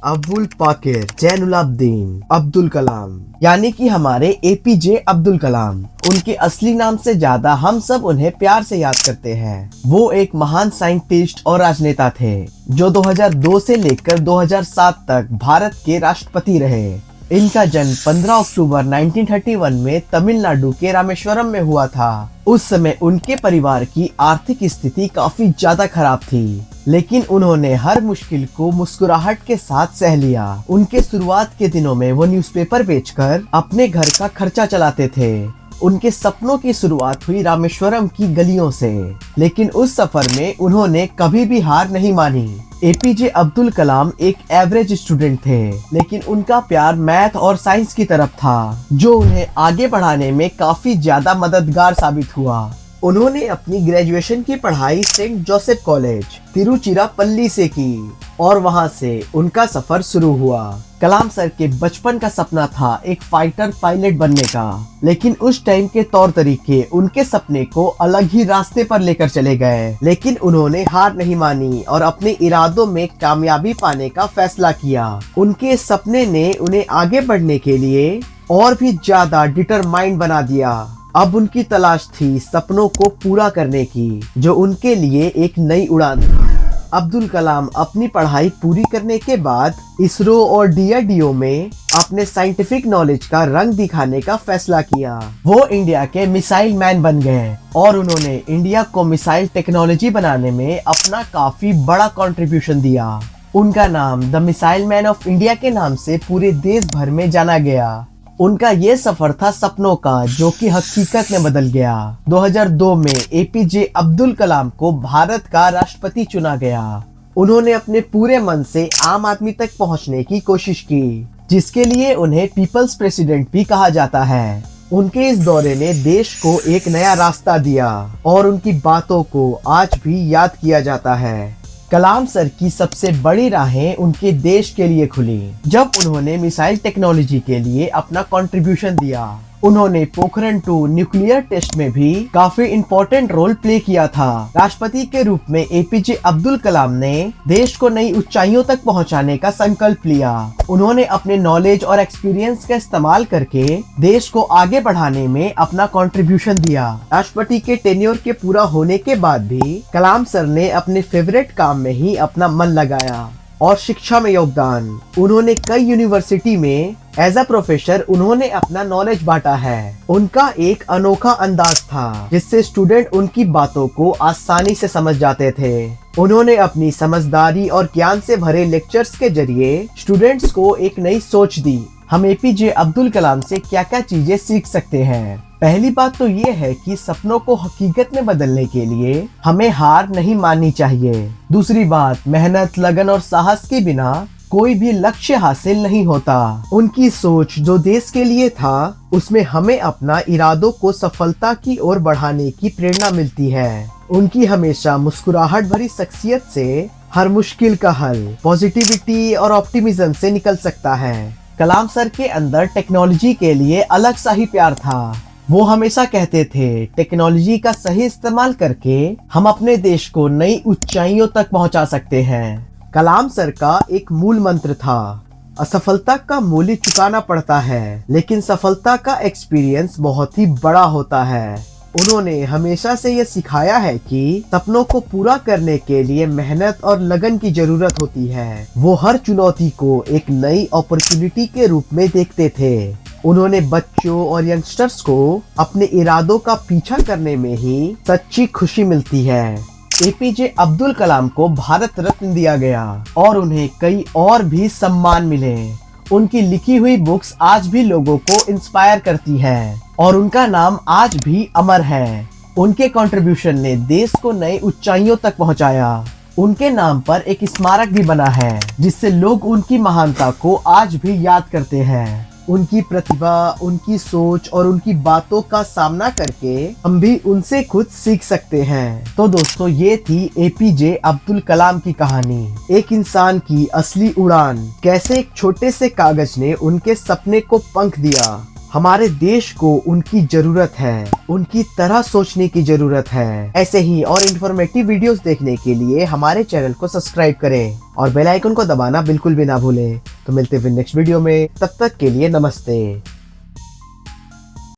अबुल पाकिर जैनुलाब्दीन अब्दुल कलाम, यानी कि हमारे एपीजे अब्दुल कलाम। उनके असली नाम से ज्यादा हम सब उन्हें प्यार से याद करते हैं। वो एक महान साइंटिस्ट और राजनेता थे जो 2002 से लेकर 2007 तक भारत के राष्ट्रपति रहे। इनका जन्म 15 अक्टूबर 1931 में तमिलनाडु के रामेश्वरम में हुआ था। उस समय उनके परिवार की आर्थिक स्थिति काफी ज्यादा खराब थी, लेकिन उन्होंने हर मुश्किल को मुस्कुराहट के साथ सह लिया। उनके शुरुआत के दिनों में वो न्यूज़पेपर बेचकर अपने घर का खर्चा चलाते थे। उनके सपनों की शुरुआत हुई रामेश्वरम की गलियों से, लेकिन उस सफर में उन्होंने कभी भी हार नहीं मानी। एपीजे अब्दुल कलाम एक एवरेज स्टूडेंट थे, लेकिन उनका प्यार मैथ और साइंस की तरफ था, जो उन्हें आगे बढ़ाने में काफी ज्यादा मददगार साबित हुआ। उन्होंने अपनी ग्रेजुएशन की पढ़ाई सेंट जोसेफ कॉलेज तिरुचिरापल्ली से की और वहां से उनका सफर शुरू हुआ। कलाम सर के बचपन का सपना था एक फाइटर पायलट बनने का, लेकिन उस टाइम के तौर तरीके उनके सपने को अलग ही रास्ते पर लेकर चले गए। लेकिन उन्होंने हार नहीं मानी और अपने इरादों में कामयाबी पाने का फैसला किया। उनके सपने ने उन्हें आगे बढ़ने के लिए और भी ज्यादा डिटरमाइंड बना दिया। अब उनकी तलाश थी सपनों को पूरा करने की, जो उनके लिए एक नई उड़ान थी। अब्दुल कलाम अपनी पढ़ाई पूरी करने के बाद इसरो और डीआरडीओ में अपने साइंटिफिक नॉलेज का रंग दिखाने का फैसला किया। वो इंडिया के मिसाइल मैन बन गए और उन्होंने इंडिया को मिसाइल टेक्नोलॉजी बनाने में अपना काफी बड़ा कंट्रीब्यूशन दिया। उनका नाम the missile man of India के नाम से पूरे देश भर में जाना गया। उनका ये सफर था सपनों का, जो कि हकीकत में बदल गया। 2002 में एपीजे अब्दुल कलाम को भारत का राष्ट्रपति चुना गया। उन्होंने अपने पूरे मन से आम आदमी तक पहुंचने की कोशिश की, जिसके लिए उन्हें पीपल्स प्रेसिडेंट भी कहा जाता है। उनके इस दौरे ने देश को एक नया रास्ता दिया और उनकी बातों को आज भी याद किया जाता है। कलाम सर की सबसे बड़ी राहें उनके देश के लिए खुली जब उन्होंने मिसाइल टेक्नोलॉजी के लिए अपना कंट्रीब्यूशन दिया। उन्होंने पोखरण 2 न्यूक्लियर टेस्ट में भी काफी इम्पोर्टेंट रोल प्ले किया था। राष्ट्रपति के रूप में एपीजे अब्दुल कलाम ने देश को नई ऊंचाइयों तक पहुंचाने का संकल्प लिया। उन्होंने अपने नॉलेज और एक्सपीरियंस का इस्तेमाल करके देश को आगे बढ़ाने में अपना कंट्रीब्यूशन दिया। राष्ट्रपति के टेन्योर के पूरा होने के बाद भी कलाम सर ने अपने फेवरेट काम में ही अपना मन लगाया और शिक्षा में योगदान। उन्होंने कई यूनिवर्सिटी में एज अ प्रोफेसर उन्होंने अपना नॉलेज बांटा है। उनका एक अनोखा अंदाज था जिससे स्टूडेंट उनकी बातों को आसानी से समझ जाते थे। उन्होंने अपनी समझदारी और ज्ञान से भरे लेक्चर्स के जरिए स्टूडेंट्स को एक नई सोच दी। हम एपीजे अब्दुल कलाम से क्या क्या चीजें सीख सकते हैं। पहली बात तो ये है कि सपनों को हकीकत में बदलने के लिए हमें हार नहीं माननी चाहिए। दूसरी बात, मेहनत, लगन और साहस के बिना कोई भी लक्ष्य हासिल नहीं होता। उनकी सोच जो देश के लिए था, उसमें हमें अपना इरादों को सफलता की ओर बढ़ाने की प्रेरणा मिलती है। उनकी हमेशा मुस्कुराहट भरी शख्सियत से हर मुश्किल का हल पॉजिटिविटी और ऑप्टिमिज्म से निकल सकता है। कलाम सर के अंदर टेक्नोलॉजी के लिए अलग सा ही प्यार था। वो हमेशा कहते थे, टेक्नोलॉजी का सही इस्तेमाल करके हम अपने देश को नई ऊंचाइयों तक पहुंचा सकते हैं। कलाम सर का एक मूल मंत्र था, असफलता का मूल्य चुकाना पड़ता है, लेकिन सफलता का एक्सपीरियंस बहुत ही बड़ा होता है। उन्होंने हमेशा से ये सिखाया है कि सपनों को पूरा करने के लिए मेहनत और लगन की जरूरत होती है। वो हर चुनौती को एक नई अपॉर्चुनिटी के रूप में देखते थे। उन्होंने बच्चों और यंगस्टर्स को अपने इरादों का पीछा करने में ही सच्ची खुशी मिलती है। एपीजे अब्दुल कलाम को भारत रत्न दिया गया और उन्हें कई और भी सम्मान मिले। उनकी लिखी हुई बुक्स आज भी लोगों को इंस्पायर करती हैं और उनका नाम आज भी अमर है। उनके कंट्रीब्यूशन ने देश को नई ऊंचाइयों तक पहुंचाया। उनके नाम पर एक स्मारक भी बना है, जिससे लोग उनकी महानता को आज भी याद करते हैं। उनकी प्रतिभा, उनकी सोच और उनकी बातों का सामना करके हम भी उनसे कुछ सीख सकते हैं। तो दोस्तों, ये थी एपीजे अब्दुल कलाम की कहानी, एक इंसान की असली उड़ान। कैसे एक छोटे से कागज ने उनके सपने को पंख दिया। हमारे देश को उनकी जरूरत है, उनकी तरह सोचने की जरूरत है। ऐसे ही और इन्फॉर्मेटिव वीडियोस देखने के लिए हमारे चैनल को सब्सक्राइब करें और बेल आइकन को दबाना बिल्कुल भी ना भूलें। तो मिलते हैं नेक्स्ट वीडियो में, तब तक के लिए नमस्ते।